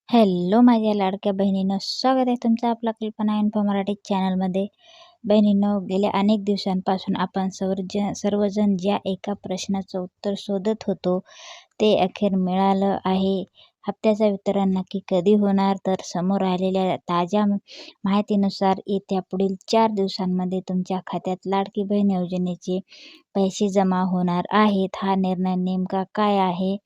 Hello माझ्या लाडक्या बहिणींनो, स्वागत आहे तुमचं आपला कल्पना इन्फो मराठी चॅनलमध्ये. बहिणींनो, गेल्या अनेक दिवसांपासून आपण सर्वजण ज्या एका प्रश्नाचं उत्तर शोधत होतो ते अखेर मिळालं आहे. हप्त्याचं वितरण नक्की कधी होणार? तर समोर आलेल्या ताज्या माहितीनुसार येत्या पुढील 4 दिवसांमध्ये तुमच्या खात्यात लाडकी बहीण योजनेचे पैसे जमा होणार आहेत. हा निर्णय नेमका काय आहे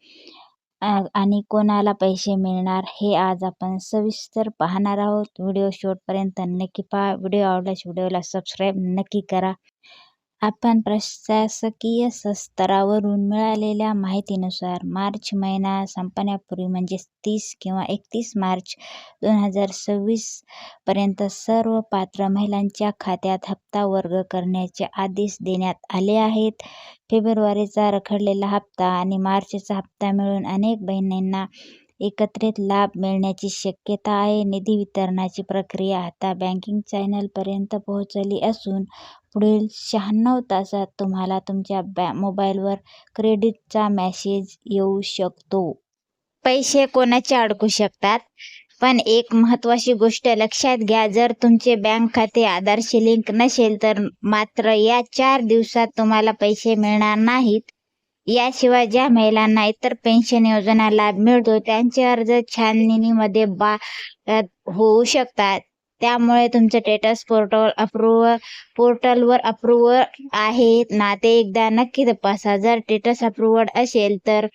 आणि कोणाला पैसे मिळणार हे आज आपण सविस्तर पाहणार आहोत. व्हिडिओ शेवटपर्यंत नक्की पहा. व्हिडिओ आवडल्यास व्हिडिओला सबस्क्राईब नक्की करा. आपण प्रशासकीय स्तरावरून मिळालेल्या माहितीनुसार मार्च महिना संपण्यापूर्वी म्हणजे 30 किंवा 31 मार्च 2026 पर्यंत सर्व पात्र महिलांच्या खात्यात हप्ता वर्ग करण्याचे आदेश देण्यात आले आहेत. फेब्रुवारीचा रखडलेला हप्ता आणि मार्चचा हप्ता मिळून अनेक बहिणींना एकत्रित लाभ मिळण्याची शक्यता आहे. निधी वितरणाची प्रक्रिया आता बँकिंग चॅनलपर्यंत पोहोचली असून पुढील 96 तासात तुम्हाला तुमच्या मोबाईलवर क्रेडिटचा मेसेज येऊ शकतो. पैसे कोणाचे अडकू शकतात, पण एक महत्त्वाची गोष्ट लक्षात घ्या. जर तुमचे बँक खाते आधारशी लिंक नसेल तर मात्र या 4 दिवसात तुम्हाला पैसे मिळणार नाहीत. याशिवाय ज्या महिलांना इतर पेन्शन योजना लाभ मिळतो त्यांचे अर्ज छाननीमध्ये होऊ शकतात. त्यामुळे तुमचं स्टेटस पोर्टलवर अप्रूव्हर आहे ना ते एकदा नक्की तपासा. जर स्टेटस अप्रूव्हड असेल तर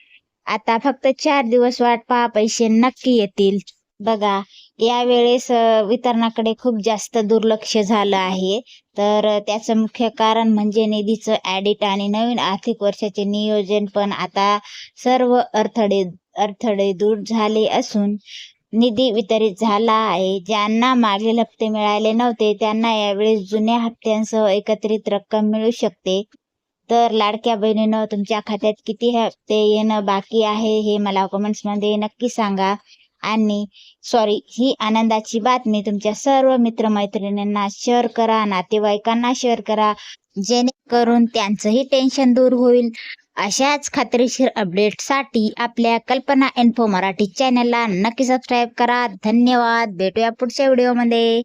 आता फक्त 4 दिवस वाट पहा, पैसे नक्की येतील. बघा, यावेळेस वितरणाकडे खूप जास्त दुर्लक्ष झालं आहे. तर त्याचं मुख्य कारण म्हणजे निधीचं ऑडिट आणि नवीन आर्थिक वर्षाचे नियोजन. पण आता सर्व अडथळे दूर झाले असून निधी वितरित झाला आहे. ज्यांना मागील हप्ते मिळाले नव्हते त्यांना यावेळेस जुन्या हप्त्यांसह एकत्रित रक्कम मिळू शकते. तर लाडक्या बहिणीनं, तुमच्या खात्यात किती हप्ते येणं बाकी आहे हे मला कमेंट्समध्ये नक्की सांगा. आणि ही आनंदाची बातमी तुमच्या सर्व मित्रमैत्रिणींना शेअर करा, नातेवाईकांना शेअर करा, जेणेकरून त्यांचंही टेन्शन दूर होईल. अशाच खात्रीशीर अपडेटसाठी आपल्या कल्पना इन्फो मराठी चॅनलला नक्की सबस्क्राईब करा. धन्यवाद. भेटूया पुढच्या व्हिडिओमध्ये.